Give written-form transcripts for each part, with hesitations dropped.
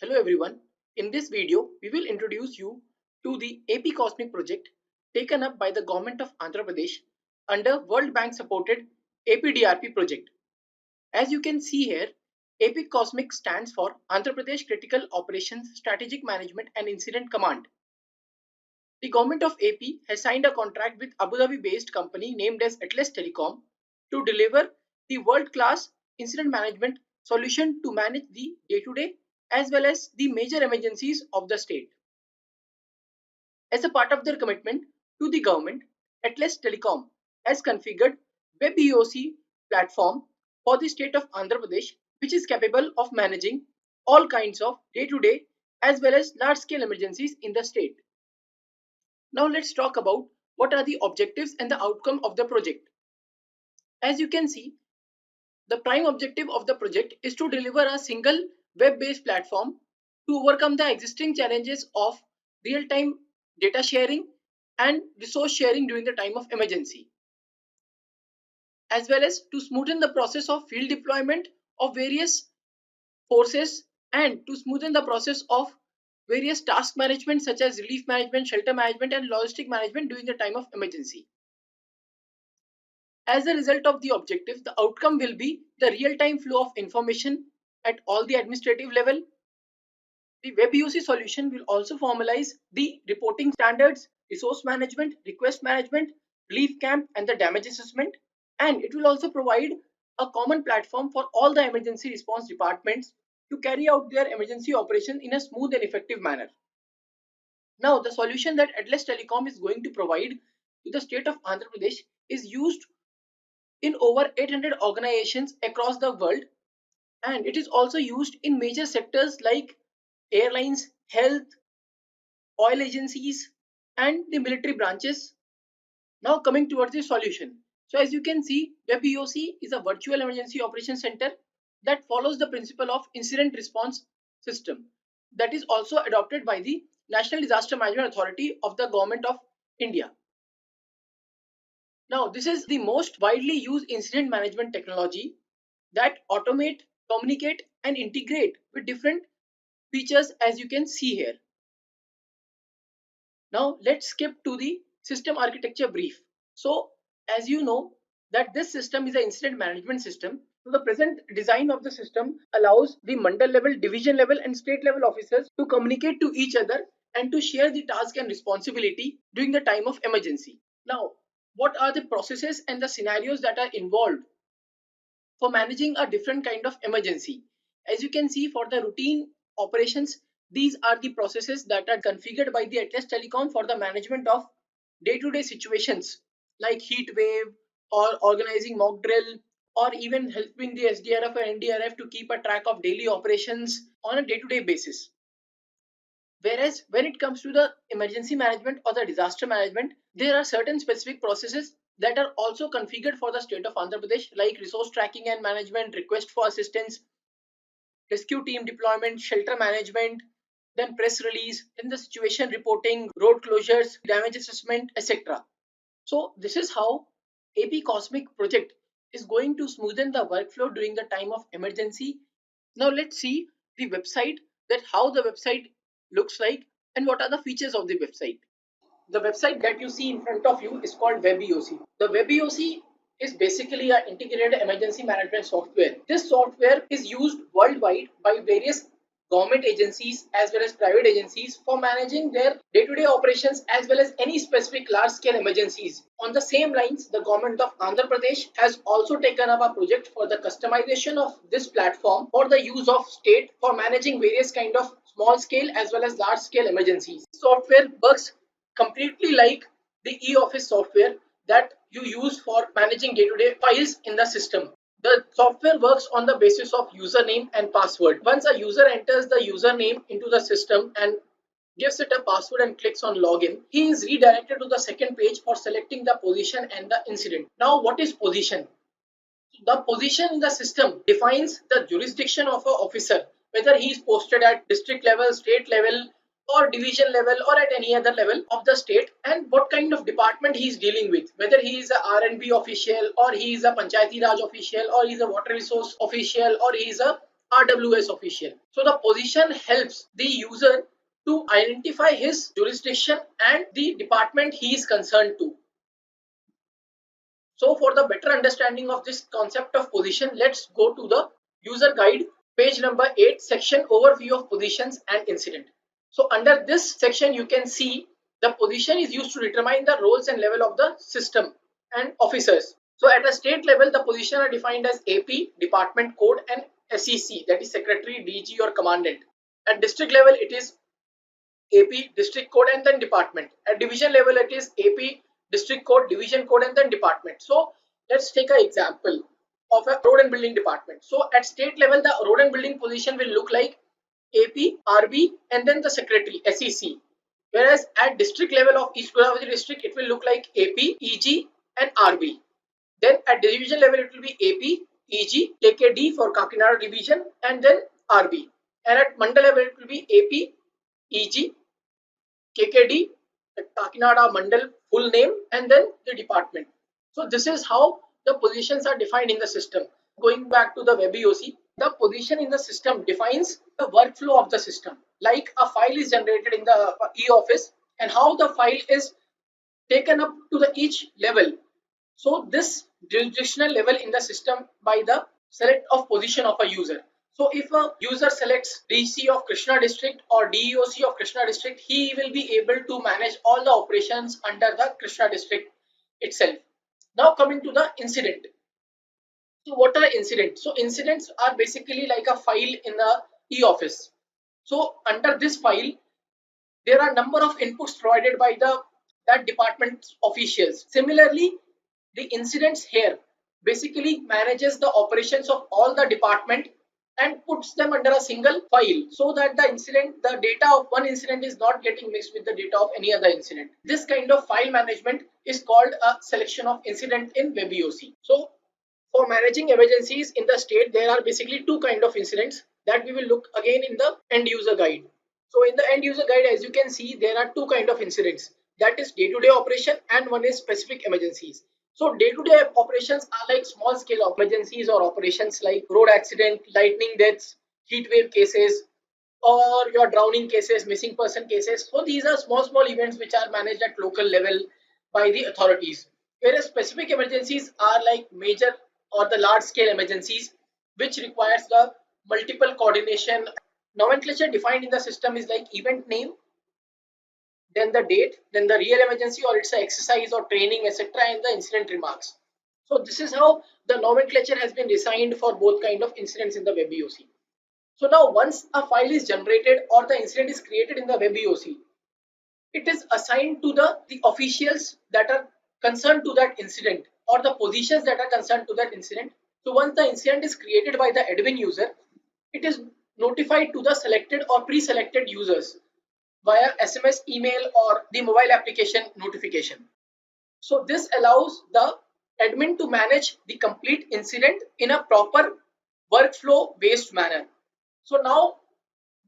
Hello everyone. In this video, we will introduce you to the APCOSMIC project taken up by the government of Andhra Pradesh under World Bank supported APDRP project. As you can see here, APCOSMIC stands for Andhra Pradesh Critical Operations Strategic Management and Incident Command. The government of AP has signed a contract with Abu Dhabi based company named as Atlas Telecom to deliver the world-class incident management solution to manage the day-to-day as well as the major emergencies of the state. As a part of their commitment to the government, Atlas Telecom has configured WebEOC platform for the state of Andhra Pradesh, which is capable of managing all kinds of day-to-day as well as large-scale emergencies in the state. Now let's talk about what are the objectives and the outcome of the project. As you can see, the prime objective of the project is to deliver a single web-based platform to overcome the existing challenges of real-time data sharing and resource sharing during the time of emergency, as well as to smoothen the process of field deployment of various forces and to smoothen the process of various task management such as relief management, shelter management and logistic management during the time of emergency. As a result of the objective, the outcome will be the real-time flow of information at all the administrative level. The WebEOC solution will also formalize the reporting standards, resource management, request management, relief camp, and the damage assessment. And it will also provide a common platform for all the emergency response departments to carry out their emergency operation in a smooth and effective manner. Now, the solution that Atlas Telecom is going to provide to the state of Andhra Pradesh is used in over 800 organizations across the world, and it is also used in major sectors like airlines, health, oil agencies and the military branches. Now coming towards the solution. So as you can see, WebEOC is a virtual emergency operations center that follows the principle of incident response system that is also adopted by the National Disaster Management Authority of the Government of India. Now, this is the most widely used incident management technology that automate, communicate, and integrate with different features as you can see here. Now, let's skip to the system architecture brief. So, as you know, that this system is an incident management system. So, the present design of the system allows the mandal level, division level, and state level officers to communicate to each other and to share the task and responsibility during the time of emergency. Now, what are the processes and the scenarios that are involved for managing a different kind of emergency? As you can see, for the routine operations, these are the processes that are configured by the Atlas Telecom for the management of day-to-day situations like heat wave or organizing mock drill or even helping the SDRF and NDRF to keep a track of daily operations on a day-to-day basis. Whereas when it comes to the emergency management or the disaster management, there are certain specific processes that are also configured for the state of Andhra Pradesh, like resource tracking and management, request for assistance, rescue team deployment, shelter management, then press release, then the situation reporting, road closures, damage assessment, etc. So this is how APCOSMIC project is going to smoothen the workflow during the time of emergency. Now let's see the website, that how the website looks like and what are the features of the website. The website that you see in front of you is called WebEOC. The WebEOC is basically an integrated emergency management software. This software is used worldwide by various government agencies as well as private agencies for managing their day-to-day operations as well as any specific large-scale emergencies. On the same lines, the government of Andhra Pradesh has also taken up a project for the customization of this platform for the use of state for managing various kind of small-scale as well as large-scale emergencies. Software works completely like the e-office software that you use for managing day-to-day files in the system. The software works on the basis of username and password. Once a user enters the username into the system and gives it a password and clicks on login, he is redirected to the second page for selecting the position and the incident. Now, what is position? The position in the system defines the jurisdiction of an officer, whether he is posted at district level, state level, or division level, or at any other level of the state, and what kind of department he is dealing with, whether he is a R&B official, or he is a Panchayati Raj official, or he is a water resource official, or he is a RWS official. So the position helps the user to identify his jurisdiction and the department he is concerned to. So for the better understanding of this concept of position, let's go to the user guide, page number 8, section overview of positions and incident. So under this section, you can see the position is used to determine the roles and level of the system and officers. So at a state level, the position are defined as AP, department code, and SEC, that is secretary, DG, or commandant. At district level, it is AP, district code, and then department. At division level, it is AP, district code, division code, and then department. So let's take an example of a road and building department. So at state level, the road and building position will look like AP, RB, and then the secretary, SEC. Whereas at district level of East Godavari district, it will look like AP, EG, and RB. Then at division level, it will be AP, EG, KKD for Kakinada division, and then RB. And at Mandal level, it will be AP, EG, KKD, Kakinada Mandal full name, and then the department. So this is how the positions are defined in the system. Going back to the WebEOC, the position in the system defines the workflow of the system. Like a file is generated in the e-office and how the file is taken up to the each level. So this jurisdictional level in the system by the select of position of a user. So if a user selects DC of Krishna district or DEOC of Krishna district, he will be able to manage all the operations under the Krishna district itself. Now coming to the incident. So what are incidents? So incidents are basically like a file in the e-office. So under this file, there are number of inputs provided by that department officials. Similarly, the incidents here basically manages the operations of all the department and puts them under a single file so that the data of one incident is not getting mixed with the data of any other incident. This kind of file management is called a selection of incident in WebEOC. So for managing emergencies in the state, there are basically two kind of incidents that we will look again in the end user guide. So in the end user guide, as you can see, there are two kind of incidents, that is day-to-day operation and one is specific emergencies. So day-to-day operations are like small scale emergencies or operations like road accident, lightning deaths, heat wave cases, or your drowning cases, missing person cases. So these are small events which are managed at local level by the authorities. Whereas specific emergencies are like major or the large scale emergencies which requires the multiple coordination. Nomenclature defined in the system is like event name, then the date, then the real emergency or it's an exercise or training, etc., and the incident remarks. So this is how the nomenclature has been designed for both kind of incidents in the WebEOC. So now once a file is generated or the incident is created in the WebEOC, it is assigned to the officials that are concerned to that incident or the positions that are concerned to that incident. So once the incident is created by the admin user, it is notified to the selected or pre-selected users via SMS, email, or the mobile application notification. So this allows the admin to manage the complete incident in a proper workflow based manner. So now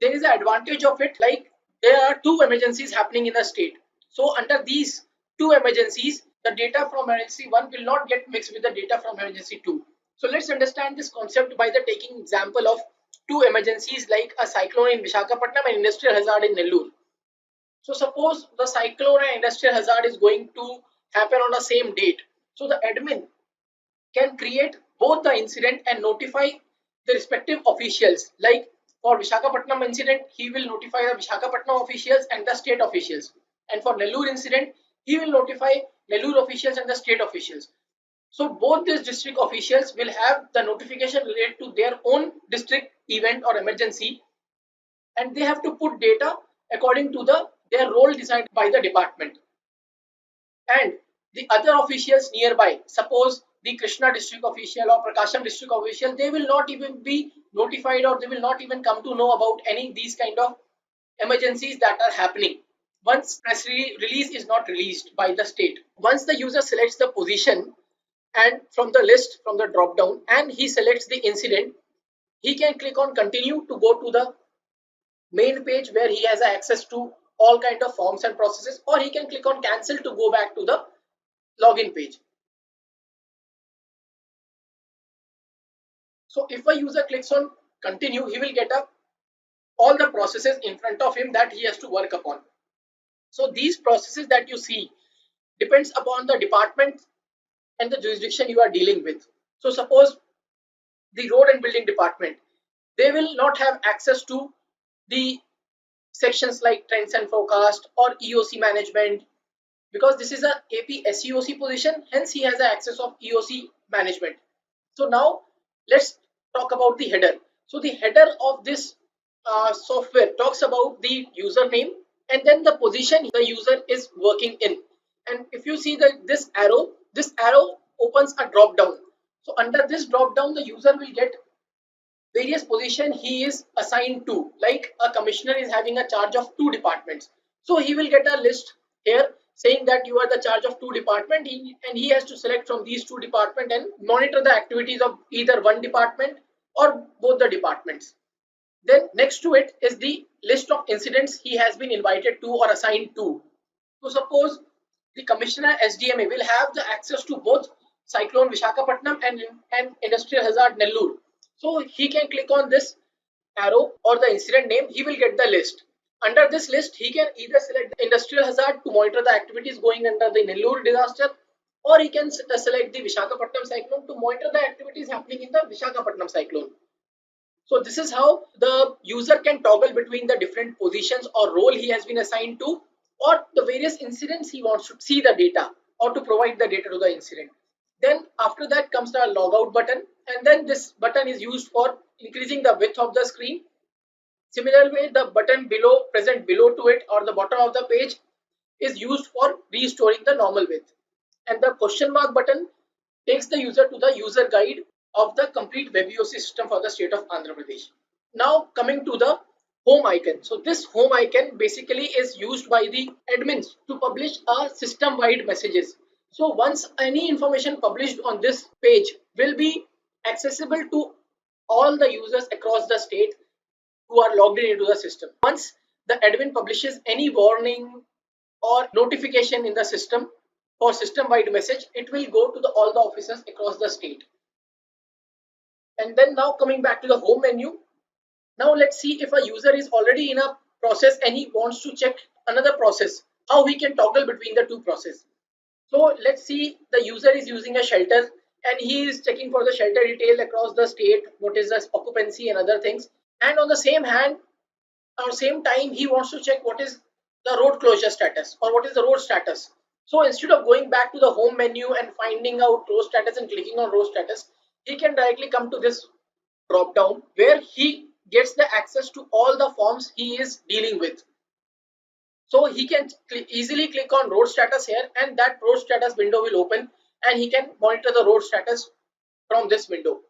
there is an advantage of it, like there are two emergencies happening in the state. So under these two emergencies, the data from emergency 1 will not get mixed with the data from emergency 2. So let's understand this concept by the taking example of two emergencies like a cyclone in Visakhapatnam and industrial hazard in Nellore. So suppose the cyclone and industrial hazard is going to happen on the same date. So the admin can create both the incident and notify the respective officials. Like for Visakhapatnam incident, he will notify the Visakhapatnam officials and the state officials. And for Nellore incident, he will notify Nellore officials and the state officials. So both these district officials will have the notification related to their own district event or emergency, and they have to put data according to their role decided by the department. And the other officials nearby, suppose the Krishna district official or Prakasham district official, they will not even be notified or they will not even come to know about any these kind of emergencies that are happening once press release is not released by the state. Once the user selects the position and from the list, from the drop down, and he selects the incident, he can click on continue to go to the main page where he has access to all kind of forms and processes, or he can click on cancel to go back to the login page. So if a user clicks on continue, he will get all the processes in front of him that he has to work upon. So these processes that you see depends upon the department and the jurisdiction you are dealing with. So suppose the road and building department, they will not have access to the sections like trends and forecast or EOC management, because this is a APSEOC position, hence he has the access of EOC management. So now let's talk about the header. So the header of this software talks about the username and then the position the user is working in. And if you see this arrow opens a drop down. So under this drop down, the user will get various position he is assigned to. Like a commissioner is having a charge of 2 departments, so he will get a list here saying that you are the charge of 2 department, and he has to select from these 2 department and monitor the activities of either one department or both the departments. Then next to it is the list of incidents he has been invited to or assigned to. So suppose the commissioner SDMA will have the access to both cyclone Vishakhapatnam and industrial hazard Nellore. So he can click on this arrow or the incident name, he will get the list. Under this list, he can either select the industrial hazard to monitor the activities going under the Nellore disaster, or he can select the Vishakhapatnam cyclone to monitor the activities happening in the Vishakhapatnam cyclone. So this is how the user can toggle between the different positions or role he has been assigned to, or the various incidents he wants to see the data or to provide the data to the incident. Then after that comes the logout button, and then this button is used for increasing the width of the screen. Similarly, the button present below to it or the bottom of the page is used for restoring the normal width. And the question mark button takes the user to the user guide of the complete WebEOC system for the state of Andhra Pradesh. Now coming to the home icon. So this home icon basically is used by the admins to publish a system-wide messages. So once any information published on this page will be accessible to all the users across the state who are logged in into the system. Once the admin publishes any warning or notification in the system for system-wide message, it will go to all the officers across the state. And then now coming back to the home menu, now let's see if a user is already in a process and he wants to check another process, how he can toggle between the two processes. So let's see the user is using a shelter and he is checking for the shelter detail across the state, what is the occupancy and other things. And on the same hand, or same time, he wants to check what is the road closure status or what is the road status. So instead of going back to the home menu and finding out road status and clicking on road status, he can directly come to this drop down where he gets the access to all the forms he is dealing with. So he can easily click on road status here, and that road status window will open and he can monitor the road status from this window.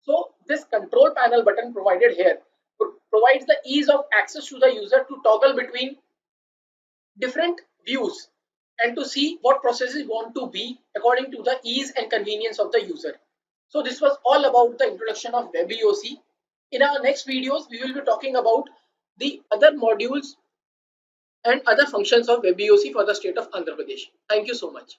So this control panel button provided here provides the ease of access to the user to toggle between different views and to see what processes want to be according to the ease and convenience of the user. So this was all about the introduction of WebEOC. In our next videos, we will be talking about the other modules and other functions of WebEOC for the state of Andhra Pradesh. Thank you so much.